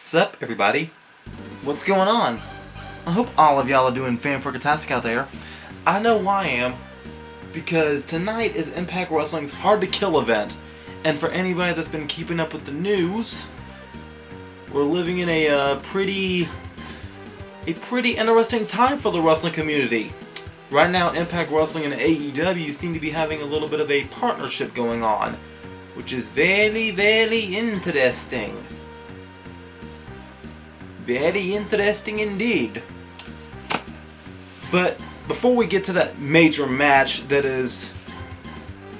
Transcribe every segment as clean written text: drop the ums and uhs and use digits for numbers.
Sup, everybody? What's going on? I hope all of y'all are doing fan-freaking-tastic out there. I know I am, because tonight is Impact Wrestling's Hard to Kill event, and for anybody that's been keeping up with the news, we're living in a pretty interesting time for the wrestling community. Right now, Impact Wrestling and AEW seem to be having a little bit of a partnership going on, which is very, very interesting. Very interesting indeed. But before we get to that major match that is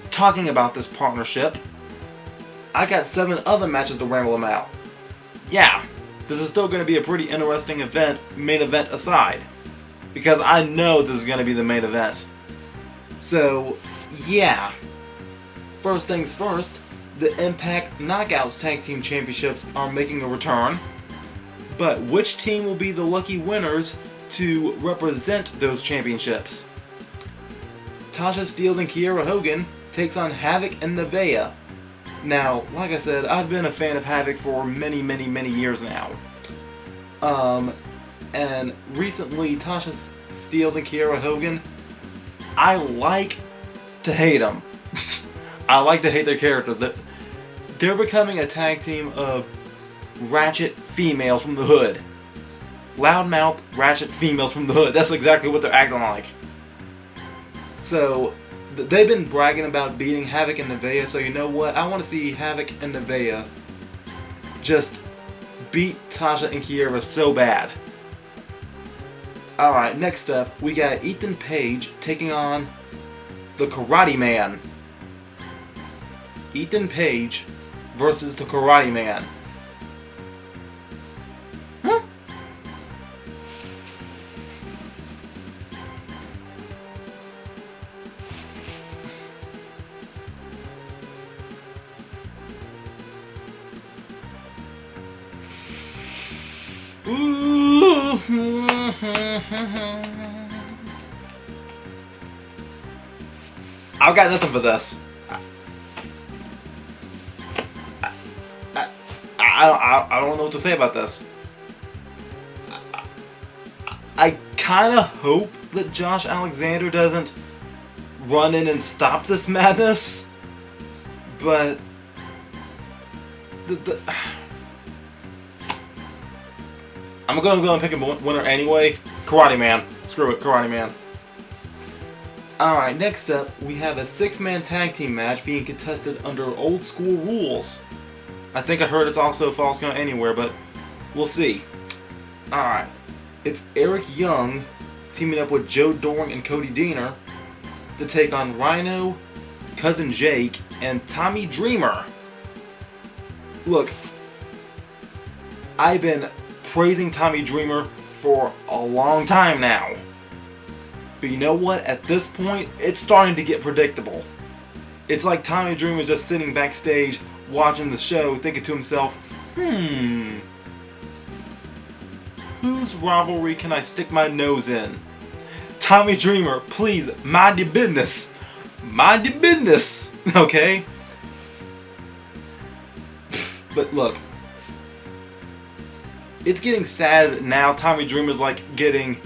talking about this partnership, I got 7 other matches to ramble them out. Yeah, this is still going to be a pretty interesting event, main event aside, because I know this is going to be the main event. So, yeah. First things first, the Impact Knockouts Tag Team Championships are making a return. But which team will be the lucky winners to represent those championships? Tasha Steelz and Kiera Hogan takes on Havoc and Nevaeh. Now, like I said, I've been a fan of Havoc for many years now. And recently, Tasha Steelz and Kiera Hogan, I like to hate them. I like to hate their characters. They're becoming a tag team of ratchet females from the hood. Loudmouth, ratchet females from the hood. That's exactly what they're acting like. So, they've been bragging about beating Havoc and Nevaeh, so you know what? I want to see Havoc and Nevaeh just beat Tasha and Kiera so bad. Alright, next up, we got Ethan Page taking on the Karate Man. Ethan Page versus the Karate Man. I've got nothing for this. I don't know what to say about this. I kind of hope that Josh Alexander doesn't run in and stop this madness, but I'm gonna go and pick a winner anyway. Karate Man. Screw it, Karate Man. Alright, next up, we have a 6-man tag team match being contested under old school rules. I think I heard it's also Falls Count Anywhere, but we'll see. Alright, it's Eric Young teaming up with Joe Doring and Cody Deaner to take on Rhino, Cousin Jake, and Tommy Dreamer. Look, I've been praising Tommy Dreamer for a long time now. But you know what? At this point, it's starting to get predictable. It's like Tommy Dreamer's just sitting backstage watching the show thinking to himself, whose rivalry can I stick my nose in? Tommy Dreamer, please, mind your business. Mind your business, okay? But look, it's getting sad that now Tommy Dreamer's like getting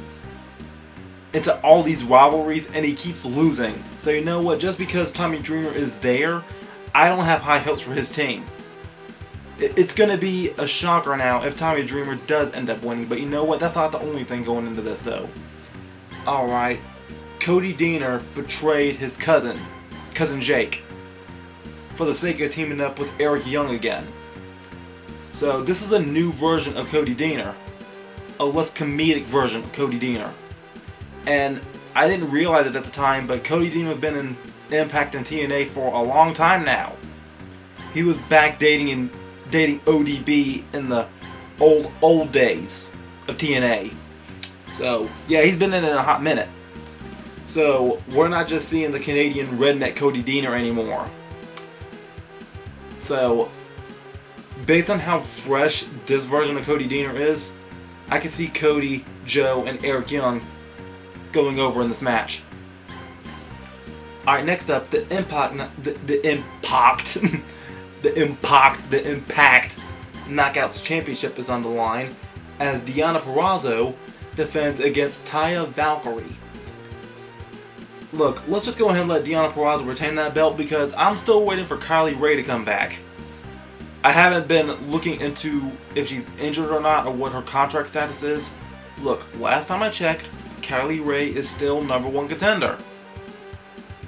into all these rivalries and he keeps losing. So you know what, just because Tommy Dreamer is there, I don't have high hopes for his team. It's going to be a shocker now if Tommy Dreamer does end up winning, but you know what, that's not the only thing going into this though. Alright, Cody Deaner betrayed his cousin Jake, for the sake of teaming up with Eric Young again. So this is a new version of Cody Deaner, a less comedic version of Cody Deaner. And I didn't realize it at the time, but Cody Deaner has been in Impact and TNA for a long time now. He was back dating ODB in the old days of TNA. So yeah, he's been in it a hot minute. So we're not just seeing the Canadian redneck Cody Deaner anymore. So based on how fresh this version of Cody Deaner is, I can see Cody, Joe, and Eric Young going over in this match. Alright, next up, the Impact Knockouts Championship is on the line as Deonna Purrazzo defends against Taya Valkyrie. Look, let's just go ahead and let Deonna Purrazzo retain that belt because I'm still waiting for Kylie Rae to come back. I haven't been looking into if she's injured or not or what her contract status is. Look, last time I checked, Kylie Rae is still #1 contender.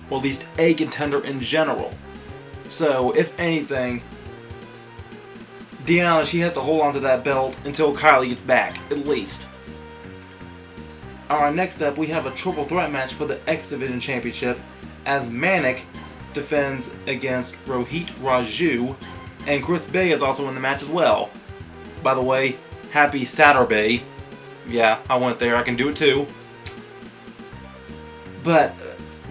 Or at least a contender in general. So, if anything, Deonna, she has to hold on to that belt until Kylie gets back, at least. Alright, next up we have a triple threat match for the X Division Championship as Manik defends against Rohit Raju, and Chris Bay is also in the match as well. By the way, happy Saturday. Yeah, I went there, I can do it too. But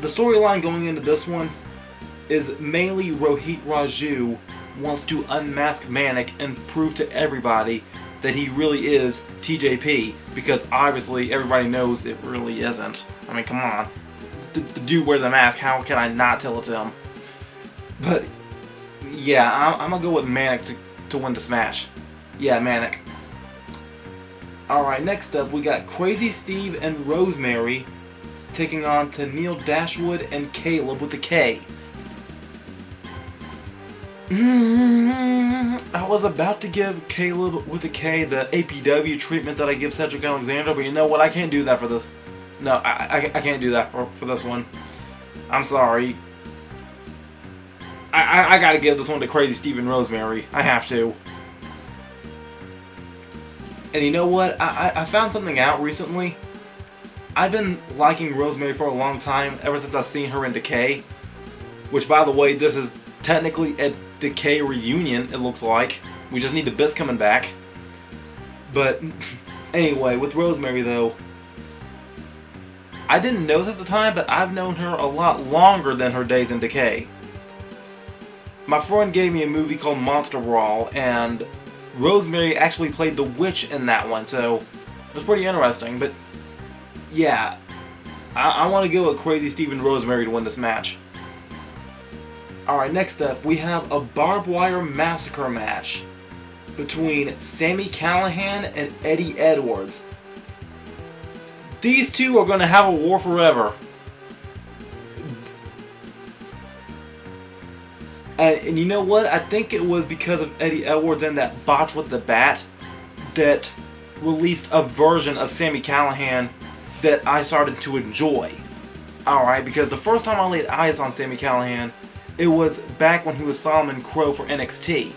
the storyline going into this one is mainly Rohit Raju wants to unmask Manik and prove to everybody that he really is TJP, because obviously everybody knows it really isn't. I mean, come on. The dude wears a mask, how can I not tell it's him? But, yeah, I'm gonna go with Manik to win this match. Yeah, Manik. Alright, next up we got Crazy Steve and Rosemary taking on Tennille Dashwood and Caleb with a K. I was about to give Caleb with a K the APW treatment that I give Cedric Alexander, but you know what? I can't do that for this. No, I can't do that for this one. I'm sorry. I gotta give this one to Crazy Steve and Rosemary. I have to. And you know what? I found something out recently. I've been liking Rosemary for a long time, ever since I've seen her in Decay. Which, by the way, this is technically a Decay reunion, it looks like. We just need the Abyss coming back. But, anyway, with Rosemary, though, I didn't know this at the time, but I've known her a lot longer than her days in Decay. My friend gave me a movie called Monster Brawl, and Rosemary actually played the witch in that one, so it was pretty interesting. But, yeah, I want to go with Crazy Steve and Rosemary to win this match. Alright, next up, we have a barbed wire massacre match between Sammy Callahan and Eddie Edwards. These two are going to have a war forever. And you know what? I think it was because of Eddie Edwards and that botch with the bat that released a version of Sammy Callahan that I started to enjoy. Alright, because the first time I laid eyes on Sammy Callahan, it was back when he was Solomon Crow for NXT.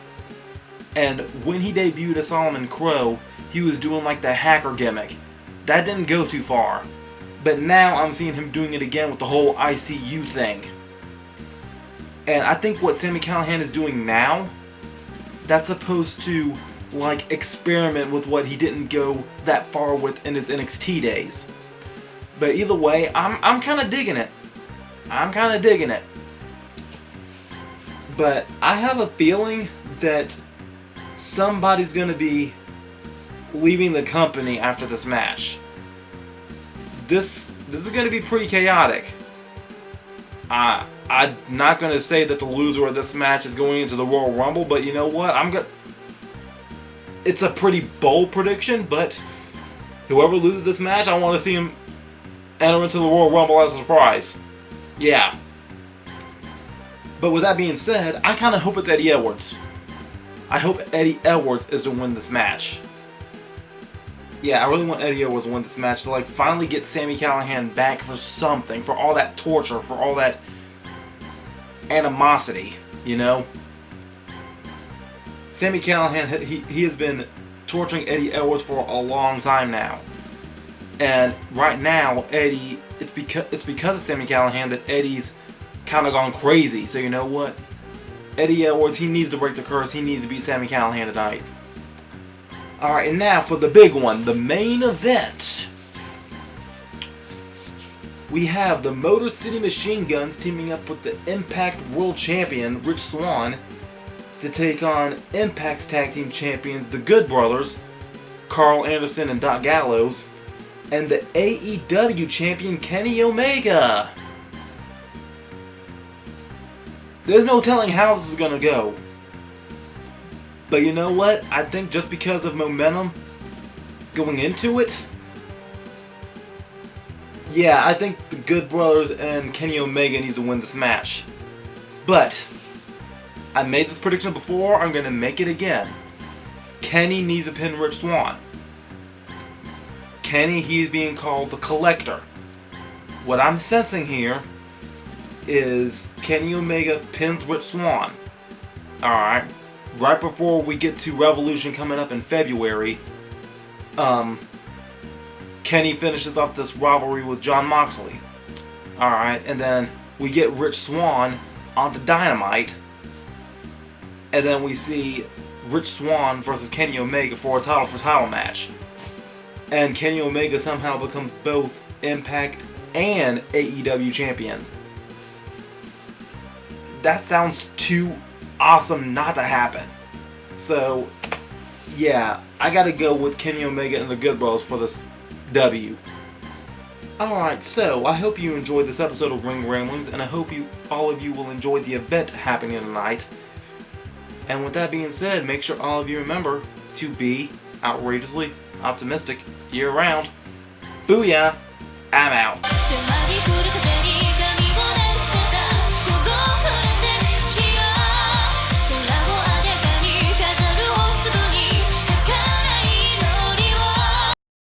And when he debuted as Solomon Crow, he was doing like the hacker gimmick. That didn't go too far. But now I'm seeing him doing it again with the whole ICU thing. And I think what Sammy Callahan is doing now, that's supposed to like experiment with what he didn't go that far with in his NXT days. But either way, I'm kind of digging it. I'm kind of digging it. But I have a feeling that somebody's going to be leaving the company after this match. This is going to be pretty chaotic. I'm not going to say that the loser of this match is going into the Royal Rumble, but you know what? It's a pretty bold prediction, but whoever loses this match, I want to see him enter into the Royal Rumble as a surprise. Yeah. But with that being said, I kind of hope it's Eddie Edwards. I hope Eddie Edwards is to win this match. Yeah, I really want Eddie Edwards to win this match to like finally get Sammy Callahan back for something, for all that torture, for all that animosity, you know? Sammy Callahan, he has been torturing Eddie Edwards for a long time now. And right now, Eddie, it's because of Sammy Callahan that Eddie's kind of gone crazy. So you know what? Eddie Edwards, he needs to break the curse. He needs to beat Sammy Callahan tonight. Alright, and now for the big one, the main event. We have the Motor City Machine Guns teaming up with the Impact World Champion, Rich Swann, to take on Impact's Tag Team Champions, the Good Brothers, Carl Anderson and Doc Gallows, and the AEW Champion, Kenny Omega. There's no telling how this is going to go. But you know what? I think just because of momentum going into it, yeah, I think the Good Brothers and Kenny Omega needs to win this match. But I made this prediction before, I'm going to make it again. Kenny needs to pin Rich Swann. Kenny, he's being called the Collector. What I'm sensing here is Kenny Omega pins Rich Swann. Alright. Right before we get to Revolution coming up in February, Kenny finishes off this rivalry with Jon Moxley. Alright, and then we get Rich Swann onto Dynamite. And then we see Rich Swann versus Kenny Omega for a title match. And Kenny Omega somehow becomes both Impact and AEW champions. That sounds too awesome not to happen. So, yeah, I gotta go with Kenny Omega and the Good Bros for this W. Alright, so I hope you enjoyed this episode of Ring Ramblings, and I hope all of you will enjoy the event happening tonight. And with that being said, make sure all of you remember to be outrageously optimistic year-round. Booyah! I'm out.